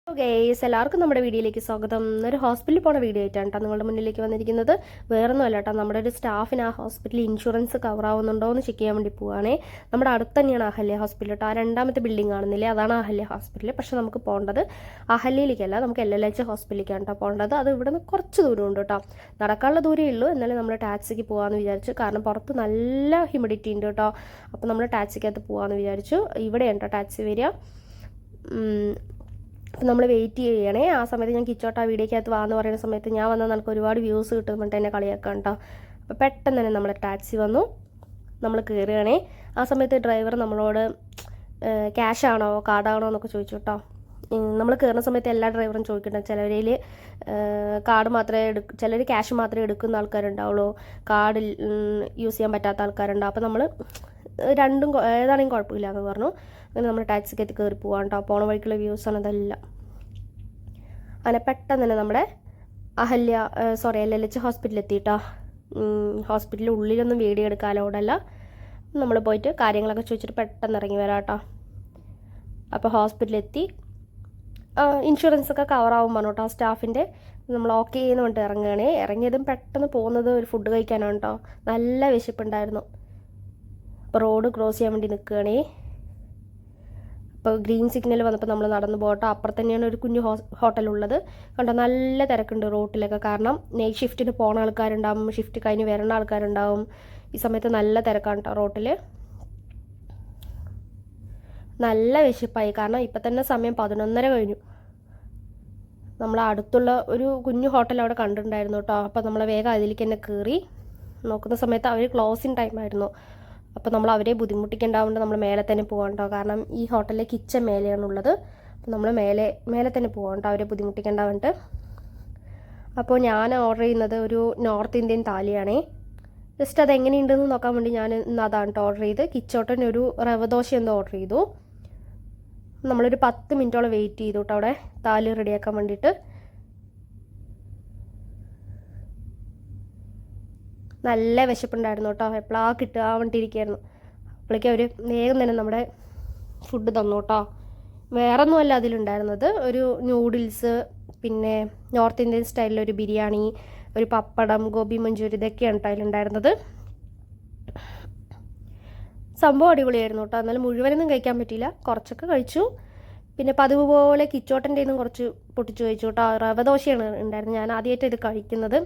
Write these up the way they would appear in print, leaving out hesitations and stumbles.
Guys എല്ലാവർക്കും നമ്മുടെ വീഡിയോയിലേക്ക് സ്വാഗതം. ഒരു ഹോസ്പിറ്റലിൽ പോണ വീഡിയോ ആയിട്ടാണ് കേട്ടോ നിങ്ങളുടെ മുന്നിലേക്ക് വന്നിരിക്കുന്നത്. വേറൊന്നും അല്ല കേട്ടോ, നമ്മുടെ ഒരു സ്റ്റാഫിന് ആ ഹോസ്പിറ്റലിൽ ഇൻഷുറൻസ് കവർ ആവുന്നുണ്ടോ എന്ന് ചെക്ക് ചെയ്യാൻ വേണ്ടി പോവുകയാണേ. നമ്മുടെ അടുത്ത് തന്നെയാണ് അഹല്യ ഹോസ്പിറ്റൽ കേട്ടോ. ആ രണ്ടാമത്തെ ബിൽഡിംഗ് കാണുന്നില്ലേ, അതാണ് അഹല്യ ഹോസ്പിറ്റൽ. പക്ഷെ നമുക്ക് പോകേണ്ടത് അഹല്യയിലേക്കല്ല, നമുക്ക് LLH ഹോസ്പിറ്റലിലേക്കാണ് കേട്ടോ പോകേണ്ടത്. അത് ഇവിടെ നിന്ന് കുറച്ച് ദൂരമുണ്ട് കേട്ടോ, നടക്കാനുള്ള ദൂരമേ ഉള്ളൂ. എന്നാലും നമ്മൾ ടാക്സിക്ക് പോകാമെന്ന് വിചാരിച്ചു, കാരണം പുറത്ത് നല്ല ഹ്യൂമിഡിറ്റി ഉണ്ട് കേട്ടോ. അപ്പോൾ നമ്മൾ ടാക്സിക്കകത്ത് പോകാമെന്ന് വിചാരിച്ചു. ഇവിടെയാണ് കേട്ടോ ടാക്സി വരിക. അപ്പം നമ്മൾ വെയിറ്റ് ചെയ്യണേ. ആ സമയത്ത് ഞാൻ കിച്ചോട്ട വീഡിയോക്കകത്ത് വാന്ന് പറയുന്ന സമയത്ത് ഞാൻ വന്നാൽ നമുക്ക് ഒരുപാട് വ്യൂസ് കിട്ടുന്നുണ്ട്, എന്നെ കളിയാക്കാം കേട്ടോ. അപ്പോൾ പെട്ടെന്ന് തന്നെ നമ്മുടെ ടാക്സി വന്നു, നമ്മൾ കയറുകയാണേ. ആ സമയത്ത് ഡ്രൈവർ നമ്മളോട് ക്യാഷ് ആണോ കാർഡാണോ എന്നൊക്കെ ചോദിച്ചു കേട്ടോ. നമ്മൾ കയറുന്ന സമയത്ത് എല്ലാ ഡ്രൈവറും ചോദിക്കുന്നുണ്ട്. ചിലവരിൽ കാർഡ് മാത്രമേ ചിലർ ക്യാഷ് മാത്രമേ എടുക്കുന്ന ആൾക്കാരുണ്ടാവുള്ളൂ, കാർഡ് യൂസ് ചെയ്യാൻ പറ്റാത്ത ആൾക്കാരുണ്ടാവും. അപ്പോൾ നമ്മൾ രണ്ടും ഏതാണെങ്കിലും കുഴപ്പമില്ല എന്ന് പറഞ്ഞു. അങ്ങനെ നമ്മൾ ടാക്സിക്കകത്ത് കയറി പോകാൻ കേട്ടോ. പോണ വഴിക്കുള്ള വ്യൂസാണ് അതെല്ലാം. അങ്ങനെ പെട്ടെന്ന് തന്നെ നമ്മുടെ LLH ഹോസ്പിറ്റലിൽ എത്തിയിട്ടോ. ഹോസ്പിറ്റലിൽ ഉള്ളിലൊന്നും വീഡിയോ എടുക്കാൻ അലൗഡല്ല. നമ്മൾ പോയിട്ട് കാര്യങ്ങളൊക്കെ ചോദിച്ചിട്ട് പെട്ടെന്ന് ഇറങ്ങി വരാം കേട്ടോ. അപ്പോൾ ഹോസ്പിറ്റലിലെത്തി. ഇൻഷുറൻസ് ഒക്കെ കവറാവും പറഞ്ഞു കേട്ടോ സ്റ്റാഫിൻ്റെ. നമ്മൾ ഓക്കെ ചെയ്യുന്ന പറഞ്ഞിട്ട് ഇറങ്ങുകയാണേ. ഇറങ്ങിയതും പെട്ടെന്ന് പോകുന്നത് ഒരു ഫുഡ് കഴിക്കാനാണ് കേട്ടോ. നല്ല വിശപ്പുണ്ടായിരുന്നു. അപ്പോൾ റോഡ് ക്രോസ് ചെയ്യാൻ വേണ്ടി നിൽക്കുകയാണേ. അപ്പോൾ ഗ്രീൻ സിഗ്നൽ വന്നപ്പോൾ നമ്മൾ നടന്നു പോകട്ടോ. അപ്പുറത്ത് തന്നെയാണ് ഒരു കുഞ്ഞു ഹോട്ടലുള്ളത് കണ്ടോ. നല്ല തിരക്കുണ്ട് റോട്ടിലൊക്കെ, കാരണം നൈറ്റ് ഷിഫ്റ്റിന് പോകുന്ന ആൾക്കാരുണ്ടാവും, ഷിഫ്റ്റ് കഴിഞ്ഞ് വരുന്ന ആൾക്കാരുണ്ടാവും. ഈ സമയത്ത് നല്ല തിരക്കാണ് കേട്ടോ റോട്ടിൽ. നല്ല വിശപ്പായി, കാരണം ഇപ്പം തന്നെ സമയം 11:30 കഴിഞ്ഞു. നമ്മൾ അടുത്തുള്ള ഒരു കുഞ്ഞു ഹോട്ടൽ അവിടെ കണ്ടിട്ടുണ്ടായിരുന്നു കേട്ടോ. അപ്പോൾ നമ്മൾ വേഗം അതിലേക്ക് തന്നെ കയറി. നോക്കുന്ന സമയത്ത് അവർ ക്ലോസിങ് ടൈമായിരുന്നു. അപ്പോൾ നമ്മൾ അവരെ ബുദ്ധിമുട്ടിക്കേണ്ടാവുകൊണ്ട് നമ്മൾ മേലെ തന്നെ പോകാം കേട്ടോ, കാരണം ഈ ഹോട്ടലിലെ കിച്ചൺ മേലെയാണുള്ളത്. അപ്പോൾ നമ്മൾ മേലെ തന്നെ പോകാം കേട്ടോ, അവരെ ബുദ്ധിമുട്ടിക്കേണ്ടാവുണ്ട്. അപ്പോൾ ഞാൻ ഓർഡർ ചെയ്യുന്നത് ഒരു നോർത്ത് ഇന്ത്യൻ താലിയാണേ. ജസ്റ്റ് അത് എങ്ങനെയുണ്ടെന്ന് നോക്കാൻ വേണ്ടി ഞാൻ ഇന്ന് അതാണ് കേട്ടോ ഓർഡർ ചെയ്ത്. കിച്ചോട്ടൻ ഒരു റവ ദോശ എന്തോ ഓർഡർ ചെയ്തു. നമ്മളൊരു 10 മിനിറ്റോളം വെയിറ്റ് ചെയ്തു കേട്ടോ അവിടെ താലി റെഡിയാക്കാൻ വേണ്ടിയിട്ട്. നല്ല വിശപ്പുണ്ടായിരുന്നു കേട്ടോ, എപ്പോഴാണ് കിട്ടുക വേണ്ടിയിരിക്കുകയായിരുന്നു. അപ്പോഴേക്കും അവർ വേഗം തന്നെ നമ്മുടെ ഫുഡ് തന്നു കേട്ടോ. വേറൊന്നുമല്ല അതിലുണ്ടായിരുന്നത്, ഒരു നൂഡിൽസ്, പിന്നെ നോർത്ത് ഇന്ത്യൻ സ്റ്റൈലിലൊരു ബിരിയാണി, ഒരു പപ്പടം, ഗോബി മഞ്ചൂരി, ഇതൊക്കെയാണ് കേട്ടോ അതിലുണ്ടായിരുന്നത്. സംഭവം അടിപൊളിയായിരുന്നു കേട്ടോ. എന്നാലും മുഴുവനൊന്നും കഴിക്കാൻ പറ്റിയില്ല, കുറച്ചൊക്കെ കഴിച്ചു. പിന്നെ പതിവ് പോലെ കിച്ചോട്ടൻ്റെ നിന്നും കുറച്ച് പൊട്ടിച്ച് കഴിച്ചു കേട്ടോ. റവ ദോശയാണ് ഉണ്ടായിരുന്നത്. ഞാൻ ആദ്യമായിട്ട് ഇത് കഴിക്കുന്നത്.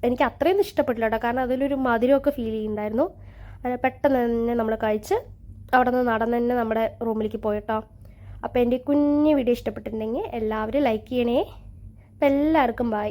എനിക്ക് അത്രയൊന്നും ഇഷ്ടപ്പെട്ടില്ല കേട്ടോ, കാരണം അതിലൊരു മധുരമൊക്കെ ഫീൽ ചെയ്യുന്നുണ്ടായിരുന്നു. പെട്ടെന്ന് തന്നെ നമ്മൾ കഴിച്ച് അവിടെ നിന്ന് നടന്ന് തന്നെ നമ്മുടെ റൂമിലേക്ക് പോയിട്ടോ. അപ്പോൾ എൻ്റെ കുഞ്ഞു വീഡിയോ ഇഷ്ടപ്പെട്ടിട്ടുണ്ടെങ്കിൽ എല്ലാവരും ലൈക്ക് ചെയ്യണേ. അപ്പോൾ എല്ലാവർക്കും ബൈ.